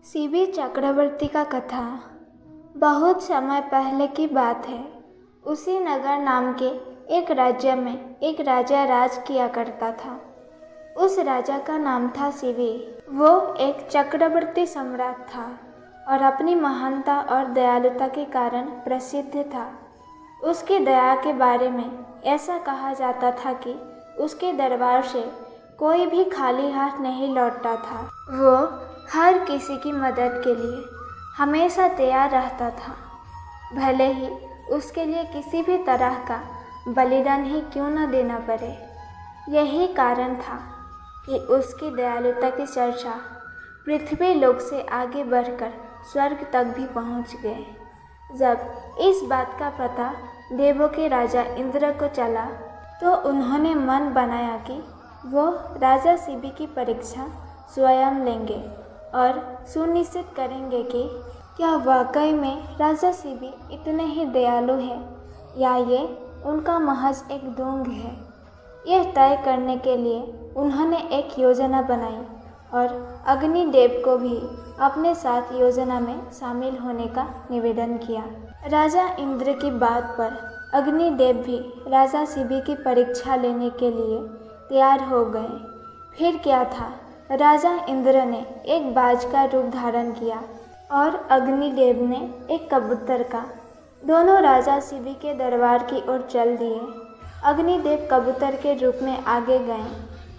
CB चक्रवर्ती का कथा। बहुत समय पहले की बात है। उसी नगर नाम के एक राज्य में एक राजा राज किया करता था। उस राजा का नाम था सीबी। वो एक चक्रवर्ती सम्राट था और अपनी महानता और दयालुता के कारण प्रसिद्ध था। उसकी दया के बारे में ऐसा कहा जाता था कि उसके दरबार से कोई भी खाली हाथ नहीं लौटता था। वो हर किसी की मदद के लिए हमेशा तैयार रहता था, भले ही उसके लिए किसी भी तरह का बलिदान ही क्यों न देना पड़े। यही कारण था कि उसकी दयालुता की चर्चा पृथ्वी लोक से आगे बढ़कर स्वर्ग तक भी पहुंच गए। जब इस बात का पता देवों के राजा इंद्र को चला तो उन्होंने मन बनाया कि वो राजा सीबी की परीक्षा स्वयं लेंगे और सुनिश्चित करेंगे कि क्या वाकई में राजा सीबी इतने ही दयालु हैं या ये उनका महज एक ढोंग है। यह तय करने के लिए उन्होंने एक योजना बनाई और अग्निदेव को भी अपने साथ योजना में शामिल होने का निवेदन किया। राजा इंद्र की बात पर अग्निदेव भी राजा सीबी की परीक्षा लेने के लिए तैयार हो गए। फिर क्या था, राजा इंद्र ने एक बाज का रूप धारण किया और अग्निदेव ने एक कबूतर का। दोनों राजा सीबी के दरबार की ओर चल दिए। अग्निदेव कबूतर के रूप में आगे गए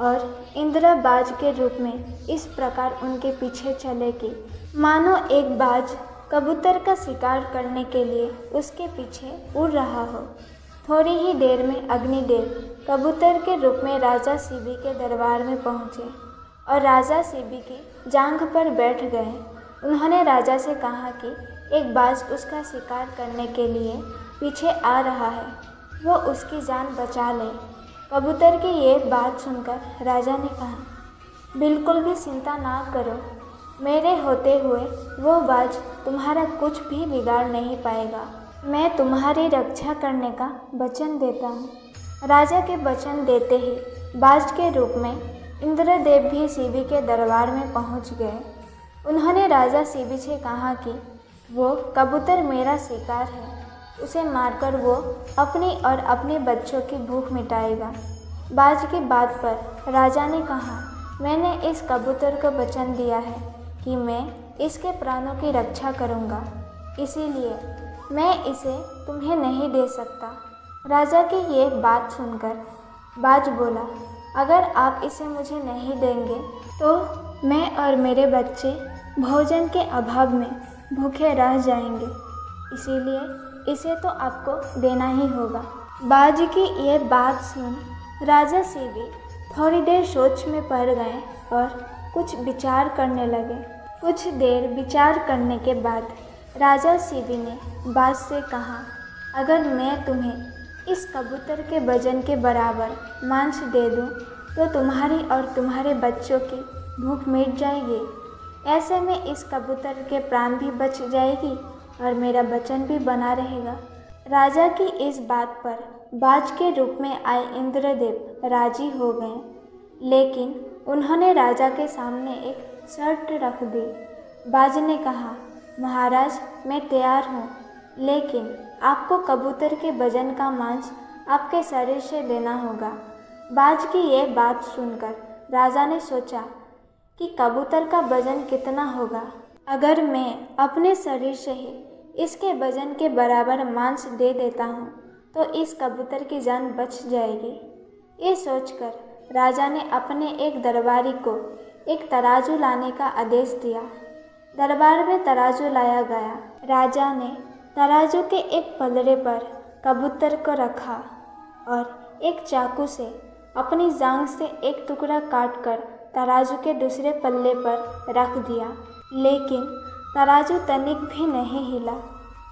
और इंद्र बाज के रूप में इस प्रकार उनके पीछे चले कि मानो एक बाज कबूतर का शिकार करने के लिए उसके पीछे उड़ रहा हो। थोड़ी ही देर में अग्निदेव कबूतर के रूप में राजा सीबी के दरबार में पहुँचे और राजा सीबी की जांघ पर बैठ गए। उन्होंने राजा से कहा कि एक बाज उसका शिकार करने के लिए पीछे आ रहा है, वो उसकी जान बचा ले। कबूतर की ये बात सुनकर राजा ने कहा, बिल्कुल भी चिंता ना करो, मेरे होते हुए वो बाज तुम्हारा कुछ भी बिगाड़ नहीं पाएगा। मैं तुम्हारी रक्षा करने का वचन देता हूँ। राजा के वचन देते ही बाज के रूप में इंद्रदेव भी सीबी के दरबार में पहुँच गए। उन्होंने राजा सीबी से कहा कि वो कबूतर मेरा शिकार है, उसे मारकर वो अपनी और अपने बच्चों की भूख मिटाएगा। बाज की बात पर राजा ने कहा, मैंने इस कबूतर को वचन दिया है कि मैं इसके प्राणों की रक्षा करूंगा, इसीलिए मैं इसे तुम्हें नहीं दे सकता। राजा की ये बात सुनकर बाज बोला, अगर आप इसे मुझे नहीं देंगे तो मैं और मेरे बच्चे भोजन के अभाव में भूखे रह जाएंगे, इसीलिए इसे तो आपको देना ही होगा। बाज की ये बात सुन राजा सीबी थोड़ी देर सोच में पड़ गए और कुछ विचार करने लगे। कुछ देर विचार करने के बाद राजा सीबी ने बाज से कहा, अगर मैं तुम्हें इस कबूतर के वजन के बराबर मांस दे दूं तो तुम्हारी और तुम्हारे बच्चों की भूख मिट जाएगी। ऐसे में इस कबूतर के प्राण भी बच जाएगी और मेरा वचन भी बना रहेगा। राजा की इस बात पर बाज के रूप में आए इंद्रदेव राजी हो गए, लेकिन उन्होंने राजा के सामने एक शर्त रख दी। बाज ने कहा, महाराज मैं तैयार हूँ, लेकिन आपको कबूतर के वजन का मांस आपके शरीर से देना होगा। बाज की यह बात सुनकर राजा ने सोचा कि कबूतर का वजन कितना होगा। अगर मैं अपने शरीर से ही इसके वजन के बराबर मांस दे देता हूँ तो इस कबूतर की जान बच जाएगी। ये सोचकर राजा ने अपने एक दरबारी को एक तराजू लाने का आदेश दिया। दरबार में तराजू लाया गया। राजा ने तराजू के एक पलड़े पर कबूतर को रखा और एक चाकू से अपनी जांघ से एक टुकड़ा काटकर तराजू के दूसरे पल्ले पर रख दिया, लेकिन तराजू तनिक भी नहीं हिला।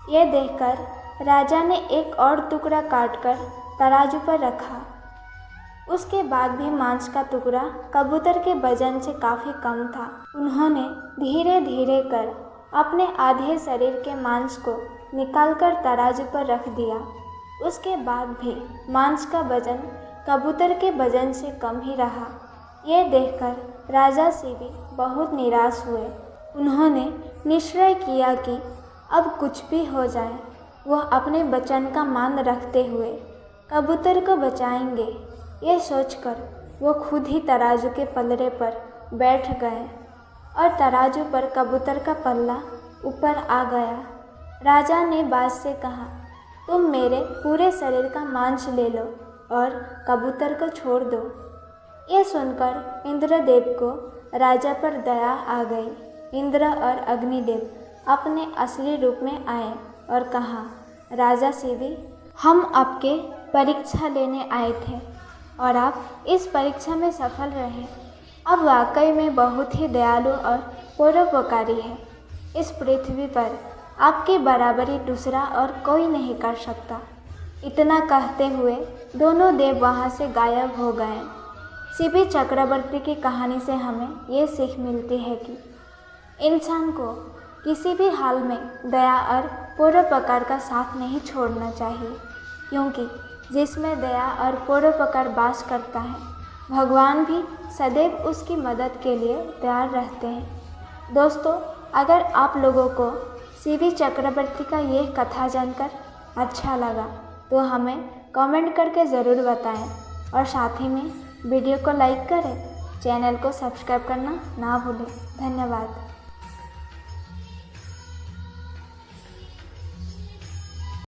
यह देखकर राजा ने एक और टुकड़ा काटकर तराजू पर रखा। उसके बाद भी मांस का टुकड़ा कबूतर के वजन से काफ़ी कम था। उन्होंने धीरे धीरे कर अपने आधे शरीर के मांस को निकालकर तराजू पर रख दिया। उसके बाद भी मांस का वजन कबूतर के वजन से कम ही रहा। यह देखकर राजा सीबी बहुत निराश हुए उन्होंने निश्चय किया कि अब कुछ भी हो जाए वह अपने वचन का मान रखते हुए कबूतर को बचाएंगे। ये सोचकर वो खुद ही तराजू के पल्ले पर बैठ गए और तराजू पर कबूतर का पल्ला ऊपर आ गया। राजा ने बाज से कहा, तुम मेरे पूरे शरीर का मांस ले लो और कबूतर को छोड़ दो। ये सुनकर इंद्रदेव को राजा पर दया आ गई। इंद्र और अग्निदेव अपने असली रूप में आए और कहा, राजा शिवी, हम आपके परीक्षा लेने आए थे और आप इस परीक्षा में सफल रहे। अब वाकई में बहुत ही दयालु और परोपकारी है। इस पृथ्वी पर आपकी बराबरी दूसरा और कोई नहीं कर सकता। इतना कहते हुए दोनों देव वहाँ से गायब हो गए। शिवी चक्रवर्ती की कहानी से हमें ये सीख मिलती है कि इंसान को किसी भी हाल में दया और परोपकार का साथ नहीं छोड़ना चाहिए, क्योंकि जिसमें दया और परोपकार वास करता है, भगवान भी सदैव उसकी मदद के लिए तैयार रहते हैं। दोस्तों, अगर आप लोगों को शिवी चक्रवर्ती का ये कथा जानकर अच्छा लगा तो हमें कमेंट करके ज़रूर बताएं और साथ ही में वीडियो को लाइक करें। चैनल को सब्सक्राइब करना ना भूलें। धन्यवाद।